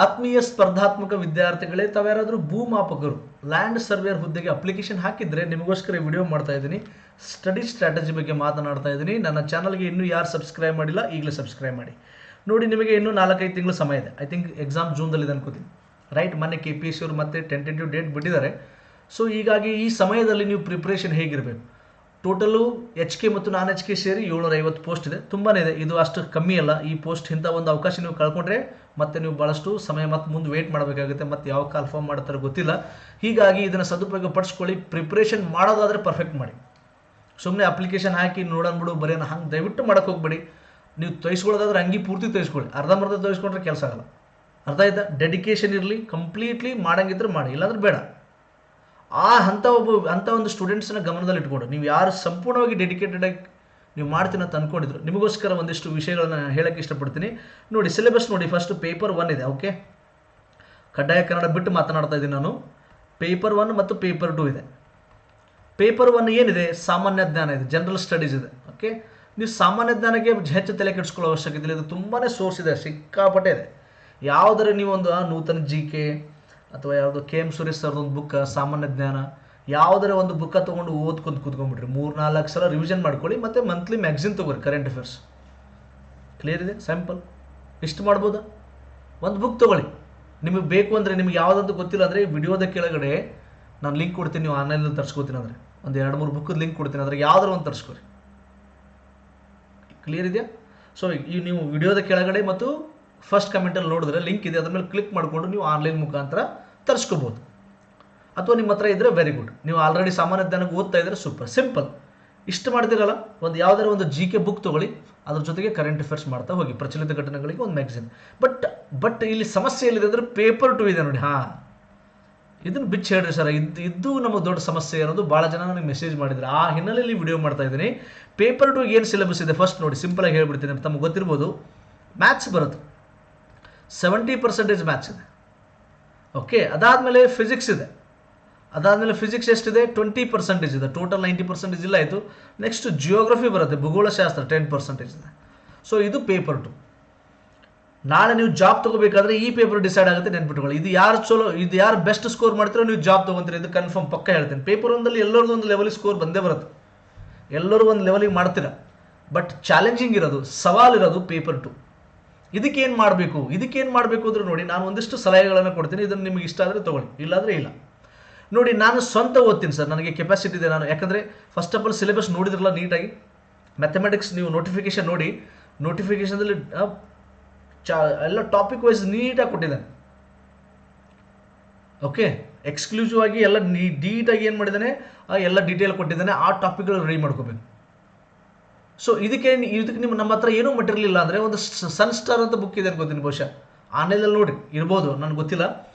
ಆತ್ಮೀಯ ಸ್ಪರ್ಧಾತ್ಮಕ ವಿದ್ಯಾರ್ಥಿಗಳೇ, ತಾವ್ಯಾರಾದರೂ ಭೂಮಾಪಕರು ಲ್ಯಾಂಡ್ ಸರ್ವೇಯರ್ ಹುದ್ದೆಗೆ ಅಪ್ಲಿಕೇಶನ್ ಹಾಕಿದ್ರೆ ನಿಮಗೋಸ್ಕರ ವಿಡಿಯೋ ಮಾಡ್ತಾ ಇದ್ದೀನಿ. ಸ್ಟಡಿ ಸ್ಟ್ರಾಟಜಿ ಬಗ್ಗೆ ಮಾತನಾಡ್ತಾ ಇದ್ದೀನಿ. ನನ್ನ ಚಾನಲ್ಗೆ ಇನ್ನೂ ಯಾರು ಸಬ್ಸ್ಕ್ರೈಬ್ ಮಾಡಿಲ್ಲ ಈಗಲೇ ಸಬ್ಸ್ಕ್ರೈಬ್ ಮಾಡಿ. ನೋಡಿ, ನಿಮಗೆ ಇನ್ನೂ 4-5 ತಿಂಗಳು ಸಮಯ ಇದೆ. ಐ ಥಿಂಕ್ ಎಕ್ಸಾಮ್ ಜೂನ್ದಲ್ಲಿದೆ ಅನ್ಕೋತೀನಿ, ರೈಟ್? ಮೊನ್ನೆ KPSC ಅವರು ಮತ್ತೆ ಟೆಂಟೇಟಿವ್ ಡೇಟ್ ಬಿಟ್ಟಿದ್ದಾರೆ. ಸೊ ಹೀಗಾಗಿ ಈ ಸಮಯದಲ್ಲಿ ನೀವು ಪ್ರಿಪ್ರೇಷನ್ ಹೇಗಿರಬೇಕು? ಟೋಟಲು HK ಮತ್ತು ನಾನ್ HK ಸೇರಿ 750 ಪೋಸ್ಟ್ ಇದೆ. ತುಂಬಾ ಇದೆ, ಇದು ಅಷ್ಟು ಕಮ್ಮಿ ಅಲ್ಲ. ಈ ಪೋಸ್ಟ್ ಇಂಥ ಒಂದು ಅವಕಾಶ ನೀವು ಕಳ್ಕೊಂಡ್ರೆ ಮತ್ತೆ ನೀವು ಭಾಳಷ್ಟು ಸಮಯ ಮತ್ತೆ ಮುಂದೆ ವೇಟ್ ಮಾಡಬೇಕಾಗುತ್ತೆ. ಮತ್ತೆ ಯಾವ ಕಾಲ್ ಫಾರ್ಮ್ ಮಾಡ್ತಾರೆ ಗೊತ್ತಿಲ್ಲ. ಹೀಗಾಗಿ ಇದನ್ನು ಸದುಪಯೋಗ ಪಡಿಸ್ಕೊಳ್ಳಿ. ಪ್ರಿಪ್ರೇಷನ್ ಮಾಡೋದಾದರೆ ಪರ್ಫೆಕ್ಟ್ ಮಾಡಿ. ಸುಮ್ಮನೆ ಅಪ್ಲಿಕೇಶನ್ ಹಾಕಿ ನೋಡೋಣ ಬಿಡು ಬರೆಯೋಣ ಹಂಗೆ ದಯವಿಟ್ಟು ಮಾಡೋಕ್ಕೆ ಹೋಗ್ಬೇಡಿ. ನೀವು ತೊಯ್ಸ್ಕೊಳ್ಳೋದಾದ್ರೆ ಅಂಗಿ ಪೂರ್ತಿ ತೊಯ್ಸ್ಕೊಳ್ಳಿ. ಅರ್ಧಂಬರ್ಧ ತೊಯ್ಸ್ಕೊಂಡ್ರೆ ಕೆಲಸ ಆಗಲ್ಲ. ಅರ್ಥ ಆಯ್ತಾ? ಡೆಡಿಕೇಶನ್ ಇರಲಿ, ಕಂಪ್ಲೀಟ್ಲಿ ಮಾಡಂಗಿದ್ರೆ ಮಾಡಿ, ಇಲ್ಲಾಂದ್ರೆ ಬೇಡ. ಅಂಥ ಒಂದು ಸ್ಟೂಡೆಂಟ್ಸನ್ನ ಗಮನದಲ್ಲಿ ಇಟ್ಕೊಂಡು ನೀವು ಯಾರು ಸಂಪೂರ್ಣವಾಗಿ ಡೆಡಿಕೇಟೆಡ್ ಆಗಿ ನೀವು ಮಾಡ್ತೀನಿ ಅಂತ ಅಂದ್ಕೊಂಡಿದ್ರು, ನಿಮಗೋಸ್ಕರ ಒಂದಿಷ್ಟು ವಿಷಯಗಳನ್ನು ಹೇಳೋಕ್ಕೆ ಇಷ್ಟಪಡ್ತೀನಿ. ನೋಡಿ, ಸಿಲೆಬಸ್ ನೋಡಿ. ಫಸ್ಟ್ ಪೇಪರ್ 1 ಇದೆ. ಓಕೆ, ಕಡ್ಡಾಯ ಕನ್ನಡ ಬಿಟ್ಟು ಮಾತನಾಡ್ತಾ ಇದ್ದೀನಿ ನಾನು. ಪೇಪರ್ 1 ಮತ್ತು ಪೇಪರ್ 2 ಇದೆ. ಪೇಪರ್ 1 ಏನಿದೆ? ಸಾಮಾನ್ಯ ಜ್ಞಾನ ಇದೆ, ಜನರಲ್ ಸ್ಟಡೀಸ್ ಇದೆ. ಓಕೆ, ನೀವು ಸಾಮಾನ್ಯ ಜ್ಞಾನಕ್ಕೆ ಹೆಚ್ಚು ತಲೆ ಕೆಡಿಸ್ಕೊಳ್ಳೋ ಅವಶ್ಯಕತೆ ಇಲ್ಲ. ಇದು ತುಂಬಾ ಸೋರ್ಸ್ ಇದೆ, ಸಿಕ್ಕಾಪಟ್ಟೆ ಇದೆ. ಯಾವುದರ ನೀವೊಂದು ನೂತನ GK ಅಥವಾ ಯಾವುದೋ KM ಸುರೇಶ್ ಸರ್ದು ಒಂದು ಬುಕ್ಕ ಸಾಮಾನ್ಯ ಜ್ಞಾನ, ಯಾವುದರ ಒಂದು ಬುಕ್ಕ ತೊಗೊಂಡು ಓದ್ಕೊಂಡು ಕೂತ್ಕೊಂಡ್ಬಿಟ್ರಿ. 3-4 ಸಲ ರಿವಿಷನ್ ಮಾಡ್ಕೊಳ್ಳಿ. ಮತ್ತು ಮಂತ್ಲಿ ಮ್ಯಾಗ್ಝಿನ್ ತೊಗೊರಿ, ಕರೆಂಟ್ ಅಫೇರ್ಸ್. ಕ್ಲಿಯರ್ ಇದೆ? ಸಿಂಪಲ್. ಇಷ್ಟು ಮಾಡ್ಬೋದಾ? ಒಂದು ಬುಕ್ ತೊಗೊಳ್ಳಿ. ನಿಮಗೆ ಬೇಕು ಅಂದರೆ, ನಿಮ್ಗೆ ಯಾವುದಂತ ಗೊತ್ತಿಲ್ಲ ಅಂದರೆ ವಿಡಿಯೋದ ಕೆಳಗಡೆ ನಾನು ಲಿಂಕ್ ಕೊಡ್ತೀನಿ. ನೀವು ಆನ್ಲೈನಲ್ಲಿ ತರಿಸ್ಕೋತೀನಿ ಅಂದರೆ ಒಂದು 2-3 ಬುಕ್ಕದ ಲಿಂಕ್ ಕೊಡ್ತೀನಿ. ಅದ್ರಾಗ ಯಾವ್ದಾರು ಒಂದು ತರಿಸ್ಕೊರಿ. ಕ್ಲಿಯರ್ ಇದೆಯಾ? ಸೊ ಈ ನೀವು ವಿಡಿಯೋದ ಕೆಳಗಡೆ ಮತ್ತು ಫಸ್ಟ್ ಕಮೆಂಟಲ್ಲಿ ನೋಡಿದ್ರೆ ಲಿಂಕ್ ಇದೆ, ಅದ್ರ ಮೇಲೆ ಕ್ಲಿಕ್ ಮಾಡಿಕೊಂಡು ನೀವು ಆನ್ಲೈನ್ ಮುಖಾಂತರ ತರಿಸ್ಕೋಬೋದು. ಅಥವಾ ನಿಮ್ಮ ಹತ್ರ ಇದ್ದರೆ ವೆರಿ ಗುಡ್. ನೀವು ಆಲ್ರೆಡಿ ಸಾಮಾನ್ಯ ಜ್ಞಾನಕ್ಕೆ ಓದ್ತಾ ಇದ್ದರೆ ಸೂಪರ್. ಸಿಂಪಲ್. ಇಷ್ಟು ಮಾಡ್ತಿರಲ್ಲ, ಒಂದು ಯಾವುದಾದ್ರು ಒಂದು GK ಬುಕ್ ತೊಗೊಳ್ಳಿ, ಅದ್ರ ಜೊತೆಗೆ ಕರೆಂಟ್ ಅಫೇರ್ಸ್ ಮಾಡ್ತಾ ಹೋಗಿ. ಪ್ರಚಲಿತ ಘಟನೆಗಳಿಗೆ ಒಂದು ಮ್ಯಾಗ್ಝಿನ್. ಬಟ್ ಇಲ್ಲಿ ಸಮಸ್ಯೆ ಎಲ್ಲಿದೆ ಅಂದರೆ ಪೇಪರ್ 2 ಇದೆ ನೋಡಿ. ಇದನ್ನು ಬಿಚ್ಚಿ ಹೇಳ್ರಿ ಸರ್, ಇದು ನಮಗೆ ದೊಡ್ಡ ಸಮಸ್ಯೆ ಅನ್ನೋದು ಭಾಳ ಜನ ನನಗೆ ಮೆಸೇಜ್ ಮಾಡಿದ್ರು. ಆ ಹಿನ್ನೆಲೆಯಲ್ಲಿ ವಿಡಿಯೋ ಮಾಡ್ತಾ ಇದ್ದೀನಿ. ಪೇಪರ್ 2 ಏನು ಸಿಲೆಬಸ್ ಇದೆ ಫಸ್ಟ್ ನೋಡಿ. ಸಿಂಪಲಾಗಿ ಹೇಳ್ಬಿಡ್ತೀನಿ, ತಮಗೆ ಗೊತ್ತಿರ್ಬೋದು. ಮ್ಯಾಥ್ಸ್ ಬರುತ್ತೆ, 70% ಮ್ಯಾಥ್ಸ್ ಇದೆ. ಓಕೆ, ಅದಾದಮೇಲೆ ಫಿಸಿಕ್ಸ್ ಇದೆ. ಅದಾದಮೇಲೆ ಫಿಸಿಕ್ಸ್ ಎಷ್ಟಿದೆ? 20% ಇದೆ. ಟೋಟಲ್ 90% ಇಲ್ಲ ಆಯಿತು. ನೆಕ್ಸ್ಟ್ ಜಿಯೋಗ್ರಫಿ ಬರುತ್ತೆ, ಭೂಗೋಳಶಾಸ್ತ್ರ 10% ಇದೆ. ಸೊ ಇದು ಪೇಪರ್ 2. ನಾಳೆ ನೀವು ಜಾಬ್ ತೊಗೋಬೇಕಾದ್ರೆ ಈ ಪೇಪರ್ ಡಿಸೈಡ್ ಆಗುತ್ತೆ, ನೆನ್ಪಿಟ್ಕೊಳ್ಳಿ. ಇದು ಯಾರು ಬೆಸ್ಟ್ ಸ್ಕೋರ್ ಮಾಡ್ತೀರೋ ನೀವು ಜಾಬ್ ತೊಗೊತೀರಿ, ಇದು ಕನ್ಫರ್ಮ್ ಪಕ್ಕ ಹೇಳ್ತೀನಿ. ಪೇಪರ್ 1ದಲ್ಲಿ ಎಲ್ಲರದ್ದು ಒಂದು ಲೆವೆಲಿಗೆ ಸ್ಕೋರ್ ಬಂದೇ ಬರುತ್ತೆ, ಎಲ್ಲರೂ ಒಂದು ಲೆವೆಲಿಗೆ ಮಾಡ್ತೀರಾ. ಬಟ್ ಚಾಲೆಂಜಿಂಗ್ ಇರೋದು, ಸವಾಲಿರೋದು ಪೇಪರ್ 2. ಇದಕ್ಕೇನು ಮಾಡಬೇಕು ಅಂದ್ರೆ ನೋಡಿ, ನಾನು ಒಂದಿಷ್ಟು ಸಲಹೆಗಳನ್ನು ಕೊಡ್ತೀನಿ. ಇದನ್ನು ನಿಮಗೆ ಇಷ್ಟ ಆದರೆ ತೊಗೊಳ್ಳಿ, ಇಲ್ಲಾಂದರೆ ಇಲ್ಲ. ನೋಡಿ, ನಾನು ಸ್ವಂತ ಓದ್ತೀನಿ ಸರ್, ನನಗೆ ಕೆಪಾಸಿಟಿ ಇದೆ. ನಾನು ಯಾಕಂದರೆ ಫಸ್ಟ್ ಆಫ್ ಆಲ್ ಸಿಲೆಬಸ್ ನೋಡಿದ್ರಲ್ಲ ನೀಟಾಗಿ. ಮ್ಯಾಥಮೆಟಿಕ್ಸ್ ನೀವು ನೋಟಿಫಿಕೇಶನ್ ನೋಡಿ, ನೋಟಿಫಿಕೇಶನ್ದಲ್ಲಿ ಎಲ್ಲ ಟಾಪಿಕ್ ವೈಸ್ ನೀಟಾಗಿ ಕೊಟ್ಟಿದ್ದಾನೆ. ಓಕೆ, ಎಕ್ಸ್ಕ್ಲೂಸಿವ್ ಆಗಿ ಎಲ್ಲ ನೀಟಾಗಿ ಏನು ಮಾಡಿದ್ದಾನೆ, ಎಲ್ಲ ಡೀಟೇಲ್ ಕೊಟ್ಟಿದ್ದಾನೆ. ಆ ಟಾಪಿಕ್ಗಳು ರೆಡಿ ಮಾಡ್ಕೋಬೇಕು. ಸೊ ಇದಕ್ಕೆ ನಮ್ಮ ಹತ್ರ ಏನೂ ಮಟೀರಿಯಲ್ ಇಲ್ಲ ಅಂದರೆ ಒಂದು ಸನ್ ಸ್ಟಾರ್ ಅಂತ ಬುಕ್ ಇದೆ ಅನ್ಕೋತೀನಿ, ಬಹುಶಃ ಆನ್ಲೈನಲ್ಲಿ ನೋಡಿ ಇರ್ಬೋದು, ನನಗೆ ಗೊತ್ತಿಲ್ಲ.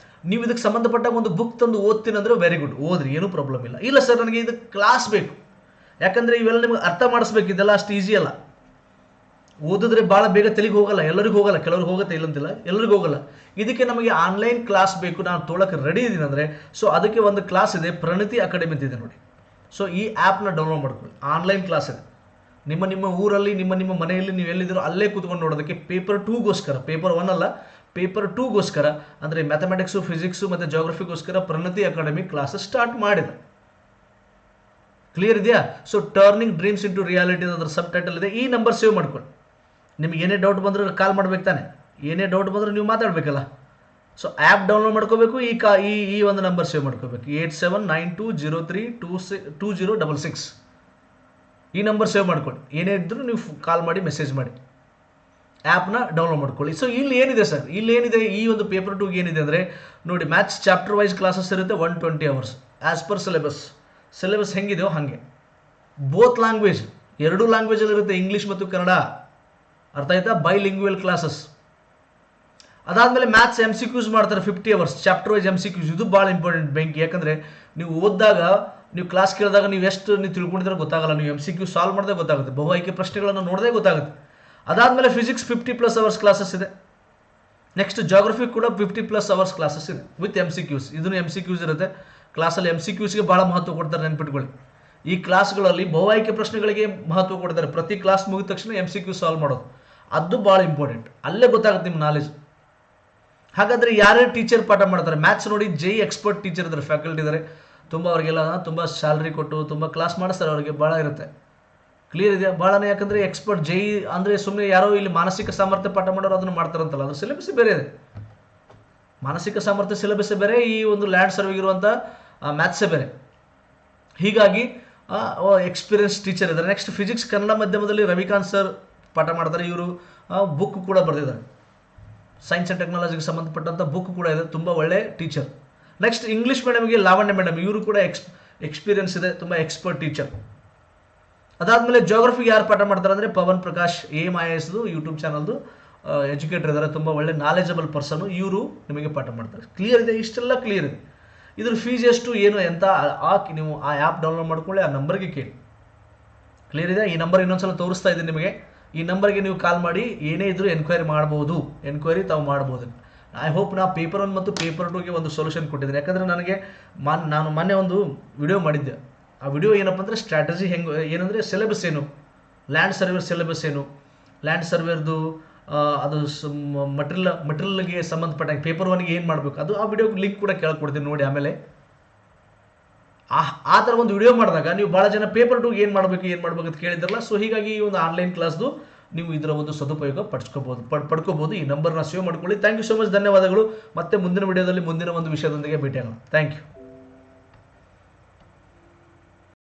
ನೀವು ಇದಕ್ಕೆ ಸಂಬಂಧಪಟ್ಟ ಒಂದು ಬುಕ್ ತಂದು ಓದ್ತೀನಿ ಅಂದರೆ ವೆರಿ ಗುಡ್, ಓದ್ರಿ, ಏನೂ ಪ್ರಾಬ್ಲಮ್ ಇಲ್ಲ. ಇಲ್ಲ ಸರ್, ನನಗೆ ಇದು ಕ್ಲಾಸ್ ಬೇಕು, ಯಾಕಂದರೆ ಇವೆಲ್ಲ ನಿಮಗೆ ಅರ್ಥ ಮಾಡಿಸ್ಬೇಕು. ಇದೆಲ್ಲ ಅಷ್ಟು ಈಸಿ ಅಲ್ಲ. ಓದಿದ್ರೆ ಭಾಳ ಬೇಗ ತೆಲಿಗೆ ಹೋಗಲ್ಲ, ಎಲ್ಲರಿಗೂ ಹೋಗಲ್ಲ. ಕೆಲವ್ರಿಗೆ ಹೋಗುತ್ತೆ, ಇಲ್ಲಂತಿಲ್ಲ, ಎಲ್ಲರಿಗೂ ಹೋಗಲ್ಲ. ಇದಕ್ಕೆ ನಮಗೆ ಆನ್ಲೈನ್ ಕ್ಲಾಸ್ ಬೇಕು, ನಾನು ತೊಗೊಳಕ್ಕೆ ರೆಡಿ ಇದ್ದೀನಿ ಅಂದರೆ ಸೊ ಅದಕ್ಕೆ ಒಂದು ಕ್ಲಾಸ್ ಇದೆ, ಪ್ರಣತಿ ಅಕಾಡೆಮಿ ಅಂತ ಇದೆ ನೋಡಿ. ಸೊ ಈ ಆ್ಯಪ್ನ ಡೌನ್ಲೋಡ್ ಮಾಡ್ಕೊಳ್ಳಿ. ಆನ್ಲೈನ್ ಕ್ಲಾಸ್ ಇದೆ. ನಿಮ್ಮ ಊರಲ್ಲಿ, ನಿಮ್ಮ ಮನೆಯಲ್ಲಿ ನೀವು ಎಲ್ಲಿದ್ದೀರೋ ಅಲ್ಲೇ ಕೂತ್ಕೊಂಡು ನೋಡೋದಕ್ಕೆ. ಪೇಪರ್ 2ಗೋಸ್ಕರ, ಪೇಪರ್ 1 ಅಲ್ಲ, ಪೇಪರ್ 2ಗೋಸ್ಕರ ಅಂದರೆ ಮ್ಯಾಥಮೆಟಿಕ್ಸು, ಫಿಸಿಕ್ಸು ಮತ್ತು ಜಾಗ್ರಫಿಗೋಸ್ಕರ ಪ್ರಣತಿ ಅಕಾಡೆಮಿ ಕ್ಲಾಸಸ್ ಸ್ಟಾರ್ಟ್ ಮಾಡಿದೆ. ಕ್ಲಿಯರ್ ಇದೆಯಾ? So turning dreams into reality ಅದರ ಸಬ್ ಟೈಟಲ್ ಇದೆ. ಈ ನಂಬರ್ ಸೇವ್ ಮಾಡ್ಕೊಳ್ಳಿ. ನಿಮಗೆ ಏನೇ ಡೌಟ್ ಬಂದರೂ ಕಾಲ್ ಮಾಡ್ಬೇಕು ತಾನೆ, ಏನೇ ಡೌಟ್ ಬಂದರೂ ನೀವು ಮಾತಾಡಬೇಕಲ್ಲ. ಸೊ ಆ್ಯಪ್ ಡೌನ್ಲೋಡ್ ಮಾಡ್ಕೋಬೇಕು. ಈ ಒಂದು ನಂಬರ್ ಸೇವ್ ಮಾಡ್ಕೋಬೇಕು, 8792032066. ಈ ನಂಬರ್ ಸೇವ್ ಮಾಡ್ಕೊಳ್ಳಿ. ಏನೇ ಇದ್ದರೂ ನೀವು ಕಾಲ್ ಮಾಡಿ, ಮೆಸೇಜ್ ಮಾಡಿ, ಆ್ಯಪ್ನ ಡೌನ್ಲೋಡ್ ಮಾಡ್ಕೊಳ್ಳಿ. ಸೊ ಇಲ್ಲಿ ಏನಿದೆ ಸರ್, ಇಲ್ಲೇನಿದೆ ಈ ಒಂದು ಪೇಪರ್ 2 ಏನಿದೆ ಅಂದರೆ ನೋಡಿ, ಮ್ಯಾಥ್ಸ್ ಚಾಪ್ಟರ್ ವೈಸ್ ಕ್ಲಾಸಸ್ ಇರುತ್ತೆ, 120 hours ಆ್ಯಸ್ ಪರ್ ಸಿಲೆಬಸ್ ಹೆಂಗಿದೆಯೋ ಹಾಗೆ. ಬೋತ್ ಲ್ಯಾಂಗ್ವೇಜ್, 2 ಲ್ಯಾಂಗ್ವೇಜಲ್ಲಿ ಇರುತ್ತೆ, ಇಂಗ್ಲೀಷ್ ಮತ್ತು ಕನ್ನಡ. ಅರ್ಥ ಆಯ್ತಾ? Bilingual classes. ಅದಾದಮೇಲೆ ಮ್ಯಾಥ್ಸ್ MCQs ಮಾಡ್ತಾರೆ 50 hours, ಚಾಪ್ಟರ್ ವೈಸ್ MCQs. ಇದು ಭಾಳ ಇಂಪಾರ್ಟೆಂಟ್ ಬೆಂಕಿ. ಯಾಕಂದರೆ ನೀವು ಓದಿದಾಗ, ನೀವು ಕ್ಲಾಸ್ ಕೇಳಿದಾಗ ನೀವು ತಿಳ್ಕೊಂಡಿದ್ರೆ ಗೊತ್ತಾಗಲ್ಲ. ನೀವು MCQ ಸಾಲ್ವ್ ಮಾಡಿದ್ರೆ ಗೊತ್ತಾಗುತ್ತೆ, ಬಹು ಆಯ್ಕೆ ಪ್ರಶ್ನೆಗಳನ್ನು ನೋಡಿದ್ರೆ ಗೊತ್ತಾಗುತ್ತೆ. ಅದಾದಮೇಲೆ ಫಿಸಿಕ್ಸ್ 50+ hours ಕ್ಲಾಸಸ್ ಇದೆ. ನೆಕ್ಸ್ಟ್ ಜಾಗ್ರಫಿ ಕೂಡ 50+ hours ಕ್ಲಾಸಸ್ ಇದೆ ವಿತ್ MCQs. ಇದನ್ನು MCQs ಇರುತ್ತೆ ಕ್ಲಾಸಲ್ಲಿ. MCQsಗೆ ಭಾಳ ಮಹತ್ವ ಕೊಡ್ತಾರೆ, ನೆನ್ಪಿಟ್ಕೊಳ್ಳಿ. ಈ ಕ್ಲಾಸ್ಗಳಲ್ಲಿ ಬಹು ಆಯ್ಕೆ ಪ್ರಶ್ನೆಗಳಿಗೆ ಮಹತ್ವ ಕೊಡ್ತಾರೆ. ಪ್ರತಿ ಕ್ಲಾಸ್ ಮುಗಿದ ತಕ್ಷಣ MCQ ಸಾಲ್ವ್ ಮಾಡೋದು, ಅದು ಭಾಳ ಇಂಪಾರ್ಟೆಂಟ್. ಅಲ್ಲೇ ಗೊತ್ತಾಗುತ್ತೆ ನಿಮ್ಮ ನಾಲೆಜ್. ಹಾಗಾದರೆ ಯಾರ್ಯಾರು ಟೀಚರ್ ಪಾಠ ಮಾಡ್ತಾರೆ ಮ್ಯಾಥ್ಸ್ ನೋಡಿ ಜೈ ಎಕ್ಸ್ಪರ್ಟ್ ಟೀಚರ್ ಇದ್ದಾರೆ, ಫ್ಯಾಕಲ್ಟಿ ಇದ್ದಾರೆ, ತುಂಬ ಅವರಿಗೆಲ್ಲ ತುಂಬ ಸ್ಯಾಲ್ರಿ ಕೊಟ್ಟು ತುಂಬ ಕ್ಲಾಸ್ ಮಾಡಿಸ್ತಾರೆ, ಅವರಿಗೆ ಭಾಳ ಇರುತ್ತೆ. ಕ್ಲಿಯರ್ ಇದೆಯಾ? ಭಾಳನೇ, ಯಾಕಂದರೆ ಎಕ್ಸ್ಪರ್ಟ್ ಜೈ ಅಂದರೆ ಸುಮ್ಮನೆ ಯಾರೋ ಇಲ್ಲಿ ಮಾನಸಿಕ ಸಾಮರ್ಥ್ಯ ಪಾಠ ಮಾಡೋರು ಅದನ್ನು ಮಾಡ್ತಾರಂತಲ್ಲ, ಅದು ಸಿಲೆಬಸ್ ಬೇರೆ ಇದೆ. ಮಾನಸಿಕ ಸಾಮರ್ಥ್ಯ ಸಿಲೆಬಸ್ ಬೇರೆ, ಈ ಒಂದು ಲ್ಯಾಂಡ್ ಸರ್ವೆಗೆ ಇರುವಂಥ ಮ್ಯಾಥ್ಸೇ ಬೇರೆ. ಹೀಗಾಗಿ ಎಕ್ಸ್ಪೀರಿಯನ್ಸ್ ಟೀಚರ್ ಇದ್ದಾರೆ. ನೆಕ್ಸ್ಟ್ ಫಿಸಿಕ್ಸ್ ಕನ್ನಡ ಮಾಧ್ಯಮದಲ್ಲಿ ರವಿಕಾಂತ್ ಸರ್ ಪಾಠ ಮಾಡ್ತಾರೆ. ಇವರು ಬುಕ್ ಕೂಡ ಬರೆದಿದ್ದಾರೆ, ಸೈನ್ಸ್ ಆ್ಯಂಡ್ ಟೆಕ್ನಾಲಜಿಗೆ ಸಂಬಂಧಪಟ್ಟಂಥ ಬುಕ್ ಕೂಡ ಇದೆ, ತುಂಬ ಒಳ್ಳೆ ಟೀಚರ್. ನೆಕ್ಸ್ಟ್ ಇಂಗ್ಲೀಷ್ ಮೀಡಿಯಮ್ಗೆ ಲಾವಣ್ಯ ಮೇಡಮ್, ಇವರು ಕೂಡ ಎಕ್ಸ್ಪೀರಿಯನ್ಸ್ ಇದೆ, ತುಂಬ ಎಕ್ಸ್ಪರ್ಟ್ ಟೀಚರ್. ಅದಾದಮೇಲೆ ಜೋಗ್ರಫಿಗೆ ಯಾರು ಪಾಠ ಮಾಡ್ತಾರೆ ಅಂದರೆ ಪವನ್ ಪ್ರಕಾಶ್ AMIS ಯೂಟ್ಯೂಬ್ ಚಾನಲ್ದು ಎಜುಕೇಟರ್ ಇದ್ದಾರೆ, ತುಂಬ ಒಳ್ಳೆ ನಾಲೆಜಬಲ್ ಪರ್ಸನು, ಇವರು ನಿಮಗೆ ಪಾಠ ಮಾಡ್ತಾರೆ. ಕ್ಲಿಯರ್ ಇದೆ? ಇಷ್ಟೆಲ್ಲ ಕ್ಲಿಯರ್ ಇದೆ. ಇದ್ರ ಫೀಸ್ ಎಷ್ಟು ಏನು ಎಂತ ಹಾಕಿ ನೀವು ಆ ಆ್ಯಪ್ ಡೌನ್ಲೋಡ್ ಮಾಡ್ಕೊಳ್ಳಿ, ಆ ನಂಬರ್ಗೆ ಕೇಳಿ. ಕ್ಲಿಯರ್ ಇದೆ? ಈ ನಂಬರ್ ಇನ್ನೊಂದ್ಸಲ ತೋರಿಸ್ತಾ ಇದ್ದೀನಿ ನಿಮಗೆ. ಈ ನಂಬರ್ಗೆ ನೀವು ಕಾಲ್ ಮಾಡಿ ಏನೇ ಇದ್ರೂ ಎನ್ಕ್ವೈರಿ ತಾವು ಮಾಡ್ಬೋದು. ಐ ಹೋಪ್ ನಾ ಪೇಪರ್ 1 ಮತ್ತು ಪೇಪರ್ 2ಗೆ ಒಂದು ಸೊಲ್ಯೂಷನ್ ಕೊಟ್ಟಿದ್ದೀನಿ. ಯಾಕಂದರೆ ನನಗೆ ನಾನು ಮೊನ್ನೆ ಒಂದು ವಿಡಿಯೋ ಮಾಡಿದ್ದೆ. ಆ ವಿಡಿಯೋ ಏನಪ್ಪ ಅಂದರೆ ಸ್ಟ್ರಾಟಜಿ ಏನಂದರೆ ಸಿಲೆಬಸ್ ಏನು, ಲ್ಯಾಂಡ್ ಸರ್ವೇರ್ ಸಿಲೆಬಸ್ ಏನು, ಲ್ಯಾಂಡ್ ಸರ್ವೇರ್ದು ಅದು ಮಟೀರಿಯಲ್ಗೆ ಸಂಬಂಧಪಟ್ಟ ಪೇಪರ್ 1ಗೆ ಏನು ಮಾಡಬೇಕು, ಅದು ಆ ವಿಡಿಯೋ ಲಿಂಕ್ ಕೂಡ ಕೇಳ್ಕೊಡ್ತೀನಿ ನೋಡಿ. ಆಮೇಲೆ ಆ ಥರ ಒಂದು ವಿಡಿಯೋ ಮಾಡಿದಾಗ ನೀವು ಭಾಳ ಜನ ಪೇಪರ್ 2ಗೆ ಏನು ಮಾಡಬೇಕು ಅಂತ ಕೇಳಿದ್ರಲ್ಲ. ಸೊ ಹೀಗಾಗಿ ಈ ಒಂದು ಆನ್ಲೈನ್ ಕ್ಲಾಸ್ದು ನೀವು ಇದರ ಒಂದು ಸದುಪಯೋಗ ಪಡ್ಕೋಬೋದು. ಈ ನಂಬರ್ನ ಸೇವ್ ಮಾಡ್ಕೊಳ್ಳಿ. ಥ್ಯಾಂಕ್ ಯು ಸೊ ಮಚ್, ಧನ್ಯವಾದಗಳು. ಮತ್ತೆ ಮುಂದಿನ ವಿಡಿಯೋದಲ್ಲಿ ಮುಂದಿನ ಒಂದು ವಿಷಯದೊಂದಿಗೆ ಭೇಟಿಯಾಗೋಣ. Thank you.